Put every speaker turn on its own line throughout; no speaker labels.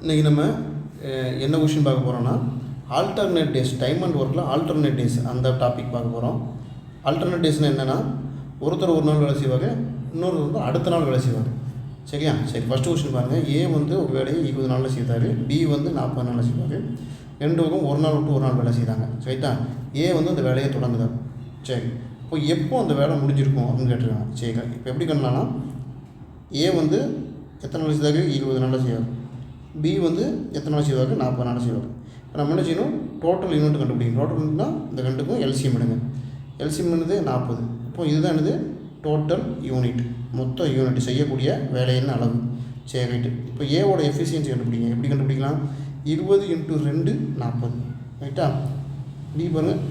இன்றைக்கி நம்ம என்ன கொஷின் பார்க்க போகிறோன்னா ஆல்டர்னேட் டேஸ் டைம் அண்ட் ஒர்க்கில் ஆல்டர்னேட் டேஸ் அந்த டாபிக் பார்க்க போகிறோம். ஆல்டர்னேட் டேஸ்னால் என்னென்னா ஒருத்தர் ஒரு நாள் வேலை செய்வாங்க, இன்னொரு வந்து அடுத்த நாள் வேலை செய்வாங்க. சரியா? சரி, ஃபஸ்ட்டு கொஷின் பாருங்கள். ஏ வந்து ஒரு வேலையை 20 நாளில் செய்தார், பி வந்து 40 நாளில் செய்வார். ரெண்டு பக்கம் ஒரு நாள் விட்டு ஒரு நாள் வேலை செய்கிறாங்க. சரிட்டா? ஏ வந்து அந்த வேலையை தொடங்குதார். சரி, இப்போ எப்போ அந்த வேலை முடிஞ்சிருக்கும் அப்படின்னு கேட்டிருக்காங்க. சரி, இப்போ எப்படி கண்ணலாம்னா ஏ வந்து எத்தனை நாள் செய்வாங்க? 20 நாளில் செய்வார். பி வந்து எத்தனை நாள் செய்வாங்க? 40 நாள் செய்வார். இப்போ நம்ம என்ன செய்யணும்? டோட்டல் யூனிட் கண்டுபிடிக்கணும். டோட்டல் யூனிட்னா இந்த ரெண்டுக்கும் எல்சிஎம் எடுங்க. எல்சிஎம் என்னது? 40. இப்போ இதுதான் என்னது? டோட்டல் யூனிட், மொத்த யூனிட் செய்யக்கூடிய வேலையின் அளவு. சரி, ரைட்டு. இப்போ ஏவோட எஃபிஷியன்சி கண்டுபிடிங்க. எப்படி கண்டுபிடிக்கலாம்? 20 × 2 40. ரைட்டா? பி பாருங்கள்,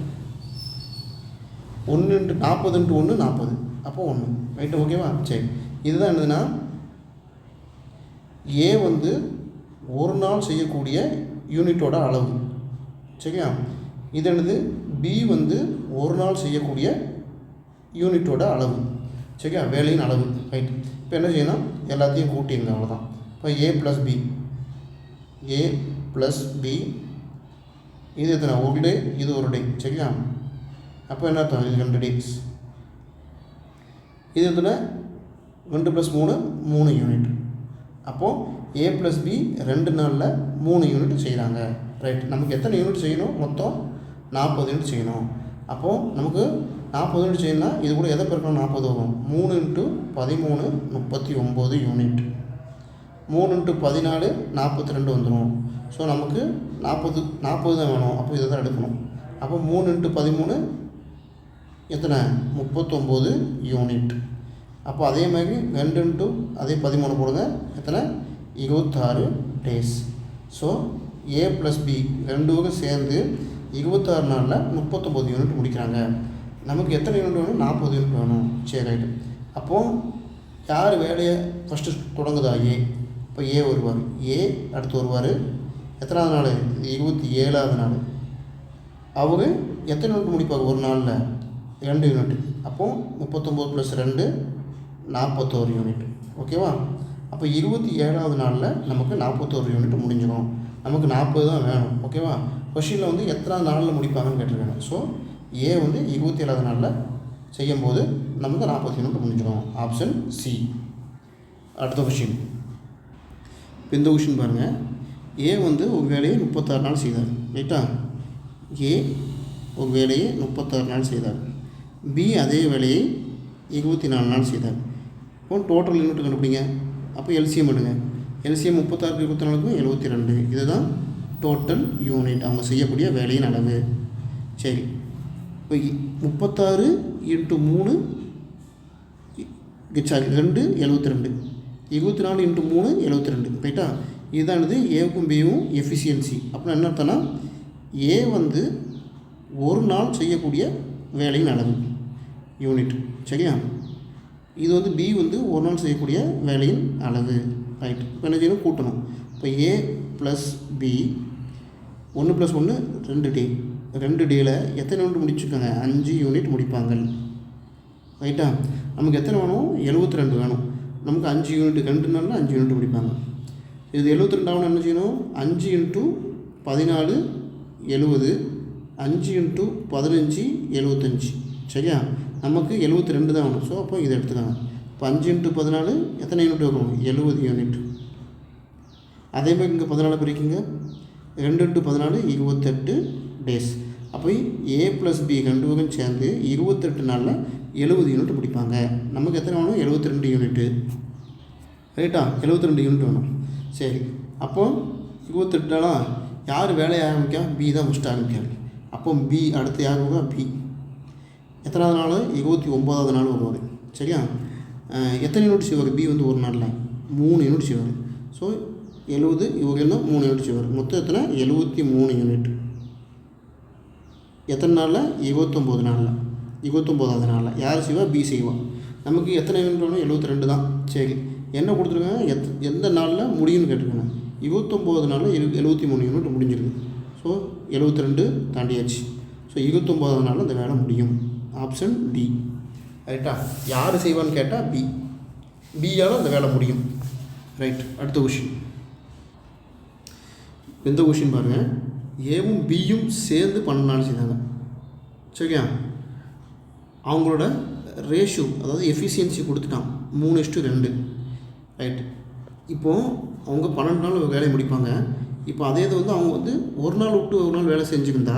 1 × 40 × 1 40. அப்போ 1. ரைட்டு, ஓகேவா? சரி, இதுதான் என்னதுன்னா ஏ வந்து ஒரு நாள் செய்யக்கூடிய யூனிட்டோட அளவு. சரியா? இது என்னது? பி வந்து ஒரு நாள் செய்யக்கூடிய யூனிட்டோட அளவு. சரியா? வேலையின் அளவு. ரைட். இப்போ என்ன செய்யணும்? எல்லாத்தையும் கூட்டிங்க, அவ்வளோதான். இப்போ ஏ ப்ளஸ் பி, ஏ ப்ளஸ் பி, இது எத்தனை? ஒரு டே, இது ஒரு டே. சரியா? அப்போ என்ன அர்த்தம்? இது 2 டேஸ். இது எத்தனை? 2 + 3 3 யூனிட். அப்போது ஏ ப்ளஸ் பி 2 நாளில் 3 யூனிட் செய்கிறாங்க. ரைட். நமக்கு எத்தனை யூனிட் செய்யணும்? மொத்தம் 40 யூனிட் செய்யணும். அப்போது நமக்கு 40 யூனிட் செய்யணும்னா இது கூட எதை பெருக்கணும்? 40 வரும். 3 × 13 39 யூனிட். 3 × 14 42 வந்துடும். ஸோ நமக்கு 40 தான் வேணும். அப்போ இதை தான் எடுக்கணும். அப்போ 3 × 13 எத்தனை? 39 யூனிட். அப்போ அதே மாதிரி 2 × அதே 13 போடுங்க. எத்தனை? 26 டேஸ். ஸோ ஏ ப்ளஸ் பி ரெண்டுக்கும் சேர்ந்து 26 நாளில் 39 யூனிட் முடிக்கிறாங்க. நமக்கு எத்தனை யூனிட் வேணும்? 40 யூனிட் வேணும். சரி, ரைட்டு. அப்போது யார் வேலையை ஃபஸ்ட்டு தொடங்குதா? ஏ. இப்போ ஏ வருவார். ஏ அடுத்து வருவார். எத்தனாவது நாள்? 27வது நாள். அவங்க எத்தனை யூனிட் முடிப்பாங்க ஒரு நாளில்? 2 யூனிட். அப்போது 39 + 2 41 யூனிட். ஓகேவா? அப்போ 27வது நாளில் நமக்கு 41 யூனிட் முடிஞ்சிடும். நமக்கு 40 தான் வேணும். ஓகேவா? கொஷினில் வந்து எத்தனாவது நாளில் முடிப்பாங்கன்னு கேட்டிருக்காங்க. ஸோ ஏ வந்து 27வது நாளில் செய்யும்போது நமக்கு 40 யூனிட் முடிஞ்சிடும். Option C. அடுத்த கொஷின். இப்போ இந்த கொஷின் பாருங்கள். ஏ வந்து ஒரு வேலையை 36 நாள் செய்தார். ரைட்டா? ஏ ஒரு வேலையை 36 நாள் செய்தார். பி அதே வேலையை 24 நாள் செய்தார். இப்போ டோட்டல் யூனிட் கண்டுபிடிங்க. அப்போ எல்சிஎம் எடுங்க. எல்சிஎம் 36 × 24 72. இதுதான் டோட்டல் யூனிட், அவங்க செய்யக்கூடிய வேலையின் அளவு. சரி, இப்போ 36 × 3 2 72. 24 × 3 72. ரைட்டா? இதுதானது ஏவுக்கும் பியும் எஃபிஷியன்சி. அப்படின்னா என்ன அர்த்தம்னா ஏ வந்து ஒரு நாள் செய்யக்கூடிய வேலையின் அளவு யூனிட். சரியா? இது வந்து பி வந்து ஒரு நாள் செய்யக்கூடிய வேலையின் அளவு. ரைட். இப்போ என்ன செய்யணும்? கூட்டணும். இப்போ ஏ ப்ளஸ் பி 1 + 1 2 டே. 2 டேயில் எத்தனை யூனிட் முடிச்சுருக்காங்க? 5 யூனிட் முடிப்பாங்க. ரைட்டா? நமக்கு எத்தனை வேணும்? 72 வேணும். நமக்கு 5 யூனிட் 2 நாளில் 5 யூனிட் முடிப்பாங்க. இது 72 ஆகணும். என்ன செய்யணும்? 5 × 14 70. 5 × 15 75. சரியா? நமக்கு 72 தான் வேணும். ஸோ அப்போ இதை எடுத்துக்காங்க. இப்போ 5 × 14 எத்தனை யூனிட் வரும்? 70 யூனிட். அதே மாதிரி இங்கே 14 பிரிக்குங்க. 2 × 14 28 டேஸ். அப்போ ஏ ப்ளஸ் பி ரெண்டு பக்கம் சேர்ந்து 28 நாளில் 70 யூனிட் முடிப்பாங்க. நமக்கு எத்தனை வேணும்? 72 யூனிட்டு. ரைட்டா? 72 யூனிட் வேணும். சரி, அப்போது 28 நாளாக யார் வேலையை ஆரம்பிக்கா? பி தான் ஃபஸ்ட்டு ஆரம்பிக்காரு. அப்போ பி அடுத்து யார் வருவா? பி. எத்தனாவது நாள்? 29வது நாள் வருவார். சரியா? எத்தனை யூனிட் செய்வார்? பி வந்து ஒரு நாளில் 3 யூனிட் செய்வார். ஸோ 70 இவங்க என்ன 3 யூனிட் செய்வார். மொத்தம் எத்தனை? 73 யூனிட். எத்தனை நாளில்? 29 நாளில். 29வது நாளில் யார் செய்வா? பி செய்வா. நமக்கு எத்தனை யூனிட் வேணும்? 72 தான். சரி, என்ன கொடுத்துருக்காங்க? எந்த நாளில் முடியும்னு கேட்டிருக்காங்க. 29 நாளில் 73 யூனிட் முடிஞ்சிருக்கு. ஸோ 72 தாண்டியாச்சு. ஸோ 29வது நாளில் அந்த வேலை முடியும். ஆப்ஷன் டி. ரைட்டா? யார் செய்வான்னு கேட்டால் பி. பியால் அந்த வேலை முடியும். ரைட். அடுத்த கொஷின். இந்த கொஷின் பாருங்கள், ஏவும் பியும் சேர்ந்து 12 நாள் செய்தாங்க. சரியா? அவங்களோட ரேஷியோ அதாவது எஃபிஷியன்சி கொடுத்துட்டான் 3:2. ரைட். இப்போது அவங்க 12 நாள் வேலையை முடிப்பாங்க. இப்போ அதே இது வந்து அவங்க வந்து ஒரு நாள் விட்டு ஒரு நாள் வேலை செஞ்சுருந்தா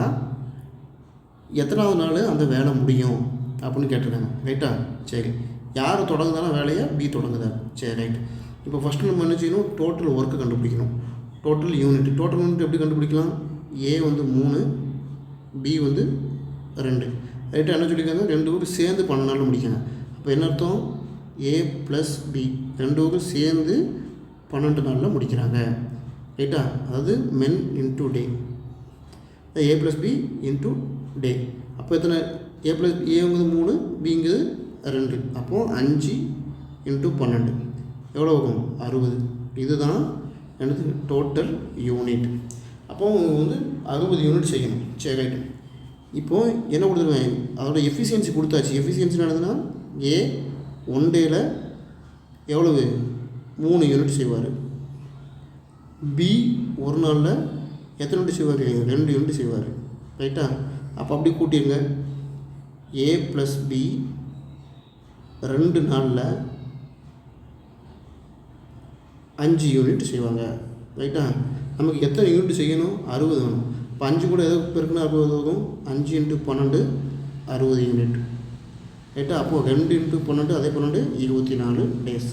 எத்தனாவது நாள் அந்த வேலை முடியும் அப்படின்னு கேட்டிருக்காங்க. ரைட்டா? சரி, யார் தொடங்குதான வேலையை? பி தொடங்குதா? சரி, ரைட். இப்போ ஃபஸ்ட்டு நம்ம என்ன செய்யணும்? டோட்டல் ஒர்க்கு கண்டுபிடிக்கணும். டோட்டல் யூனிட் எப்படி கண்டுபிடிக்கலாம்? ஏ வந்து 3, பி வந்து 2. ரைட்டாக என்ன சொல்லியிருக்காங்க? 2 பேரும் சேர்ந்து 12 நாள் முடிக்காங்க. அப்போ என்ன அர்த்தம்? ஏ ப்ளஸ் பி 2 பேரும் சேர்ந்து 12 நாளில் முடிக்கிறாங்க. ரைட்டா? அதாவது மென் இன்ட்டு டே, ஏ ப்ளஸ் பி இன்ட்டு டே. அப்போ எத்தனை? ஏங்கிறது 3, பிங்கிறது 2. அப்போது 5 × 12 எவ்வளோ ஆகும்? 60. இதுதான் எனது டோட்டல் யூனிட். அப்போ அவங்க வந்து 60 யூனிட் செய்யணும். சரி, ரைட்டு. இப்போது என்ன கொடுத்துருவேன்? அதோட எஃபிஷியன்சி கொடுத்தாச்சு. எஃபிஷியன்சி என்னதுன்னா ஏ 1 டேயில் எவ்வளவு? 3 யூனிட் செய்வார். பி ஒரு நாளில் எத்தனை யூனிட் செய்வார்? 2 யூனிட் செய்வார். ரைட்டா? அப்போ அப்படி கூட்டிடுங்க. ஏ ப்ளஸ் பி 2 நாளில் 5 யூனிட் செய்வாங்க. ரைட்டா? நமக்கு எத்தனை யூனிட் செய்யணும்? 60 வேணும். இப்போ 5 கூட எதோ பெருக்குன்னா 60 ஆகும். 5 × 12 60 யூனிட். ரைட்டா? அப்போது 2 × 12 அதே 12 24 டேஸ்.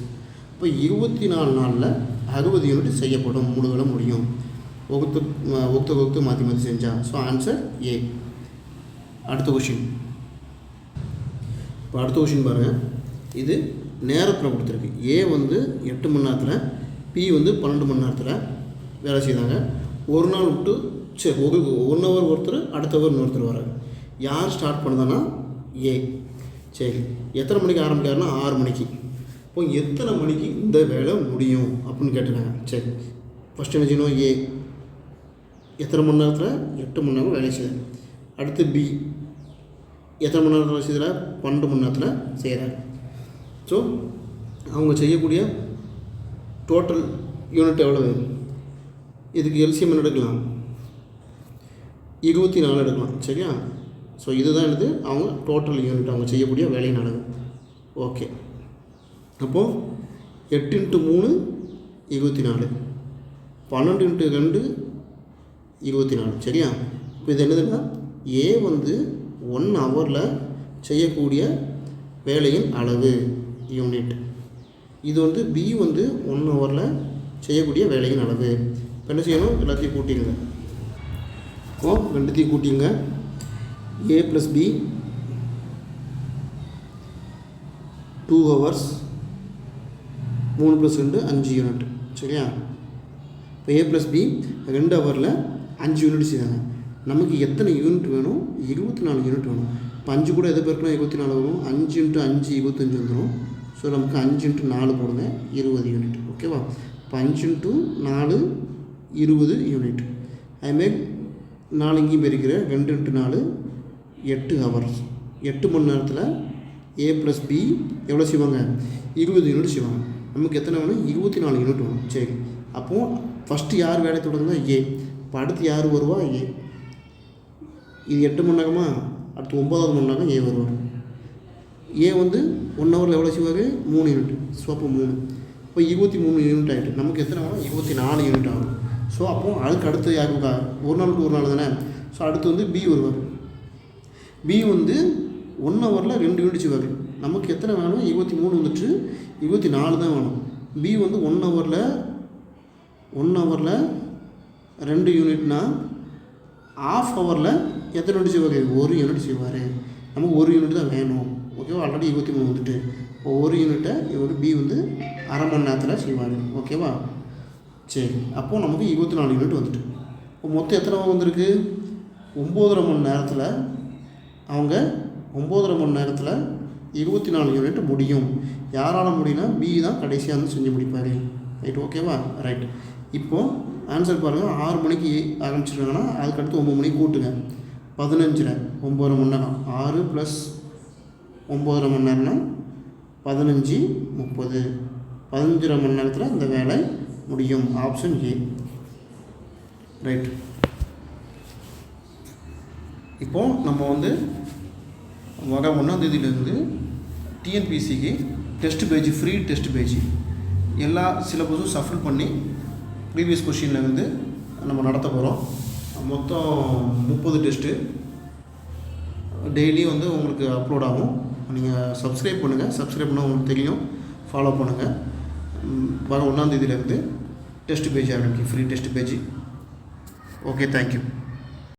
இப்போ 24 நாளில் 60 யூனிட் செய்யப்படும். முழுவட முடியும். வகுத்து மாற்றி செஞ்சால். So answer A. அடுத்த கொஷின். இப்போ அடுத்த கொஷின் பாருங்கள். இது நேரத்தில் கொடுத்துருக்கு. ஏ வந்து 8 மணி நேரத்தில், பி வந்து 12 மணி நேரத்தில் வேலை செய்தாங்க. ஒரு நாள் விட்டு சரி 1 ஹவர் ஒருத்தர், அடுத்த ஹவர் இன்னொருத்தர் வரார். யார் ஸ்டார்ட் பண்ணுதான்னா ஏ. சரி, எத்தனை மணிக்கு ஆரம்பிக்காருன்னா 6 மணிக்கு. இப்போ எத்தனை மணிக்கு இந்த வேலை முடியும் அப்படின்னு கேட்டிருக்காங்க. சரி, ஃபஸ்ட்டு என்ன செய்யணும்? ஏ எத்தனை மணி நேரத்தில்? 8 மணி நேரம் வேலை செய்யுது. அடுத்து பி எத்தனை மணி நேரத்தில் செய்யற? 12 மணி நேரத்தில் செய்கிறாங்க. ஸோ அவங்க செய்யக்கூடிய டோட்டல் யூனிட் எவ்வளவு? இதுக்கு எல்சிஎம் என்ன எடுக்கலாம்? 24 எடுக்கலாம். சரியா? ஸோ இதுதான் என்னது? அவங்க டோட்டல் யூனிட், அவங்க செய்யக்கூடிய வேலையின் அளவு. ஓகே. அப்போது 8 × 3 24, 12 × 2 24. சரியா? இப்போ இது என்னதுன்னா ஏ வந்து 1 ஹவரில் செய்யக்கூடிய வேலையின் அளவு யூனிட். இது வந்து பி வந்து 1 ஹவரில் செய்யக்கூடிய வேலையின் அளவு. இப்போ என்ன செய்யணும்? எல்லாத்தையும் கூட்டிடுங்க. ரெண்டுத்தையும் கூட்டிங்க. ஏ ப்ளஸ் பி 2 ஹவர்ஸ், 3 + 2 5 யூனிட். சரியா? இப்போ ஏ ப்ளஸ் பி 2 ஹவரில் 5 யூனிட் செய்தாங்க. நமக்கு எத்தனை யூனிட் வேணும்? 24 யூனிட் வேணும். இப்போ 5 கூட எதை பேருக்குன்னா 24 வரும். 5 × 5 25 வந்துடும். ஸோ நமக்கு 5 × 4 போடுங்க, 20 யூனிட். ஓகேவா? இப்போ 5 × 4 20 யூனிட். அதுமாரி 4 இங்கேயும் பெருக்கிறேன். 2 × 4 8 ஹவர்ஸ். 8 மணி நேரத்தில் ஏ ப்ளஸ் பி எவ்வளோ செய்வாங்க? 20 யூனிட் செய்வாங்க. நமக்கு எத்தனை வேணும்? 24 யூனிட் வேணும். சரி, அப்போது ஃபஸ்ட்டு யார் வேலை தொடங்குனா? ஏ. இப்போ அடுத்து யார் வருவா? ஏ. இது 8 மணி நேரமா? அடுத்து 9வது மணி நேரம் ஏ வருவார். ஏ வந்து 1 ஹவரில் எவ்வளோ செய்வார்? 3 யூனிட். ஸோ அப்போ 3, இப்போ 23 யூனிட் ஆகிட்டு. நமக்கு எத்தனை வேணும்? 24 யூனிட் ஆகும். ஸோ அப்போது அதுக்கு அடுத்து யாருக்கா? ஒரு நாள் டு ஒரு நாள் தானே. ஸோ அடுத்து வந்து பி வருவார். பி வந்து 1 ஹவரில் 2 யூனிட் செய்வார். நமக்கு எத்தனை வேணும்? 23 வந்துட்டு 24 தான் வேணும். பி வந்து 1 ஹவரில் 2 யூனிட்னா ஆஃப் ஹவரில் எத்தனை யூனிட் செய்வார்? 1 யூனிட் செய்வார். நமக்கு 1 யூனிட் தான் வேணும். ஓகேவா? ஆல்ரெடி 23 வந்துட்டு. இப்போ 1 யூனிட்டை இவர் பி வந்து அரை மணி நேரத்தில் செய்வார். ஓகேவா? சரி, அப்போது நமக்கு 24 யூனிட் வந்துட்டு. இப்போ மொத்தம் எத்தனை வந்திருக்கு? 9.5 மணி நேரத்தில் அவங்க 9.5 மணி நேரத்தில் 24 யூனிட் முடியும். யாரால் முடியும்னா பி தான் கடைசியாக வந்து செஞ்சு முடிப்பார். ரைட்? ஓகேவா? ரைட். இப்போது ஆன்சர் பாருங்கள். 6 மணிக்கு ஆரம்பிச்சிருக்காங்கன்னா அதுக்கடுத்து 9 மணிக்கு கூட்டுங்க. 15 9.5 மணி நேரம். 6 + 9.5 மணி நேரம்னா 15 30. 15.5 மணி நேரத்தில் இந்த வேலை முடியும். Option A. ரைட். இப்போது நம்ம வந்து வகை 1ஆம் தேதியிலேருந்து டிஎன்பிசிக்கு test page, free test page எல்லா சிலபஸும் ஷஃபில் பண்ணி ப்ரீவியஸ் கொஷினில் வந்து நம்ம நடத்த போகிறோம். மொத்தம் 30 டெஸ்ட்டு டெய்லி வந்து உங்களுக்கு அப்லோட் ஆகும். நீங்கள் சப்ஸ்கிரைப் பண்ணுங்கள். சப்ஸ்கிரைப் பண்ணால் உங்களுக்கு தெரியும். ஃபாலோ பண்ணுங்கள். வர 1ஆம் தேதியிலேருந்து டெஸ்ட் பேஜ் ஆரம்பிக்கும், free test page. Okay, thank you.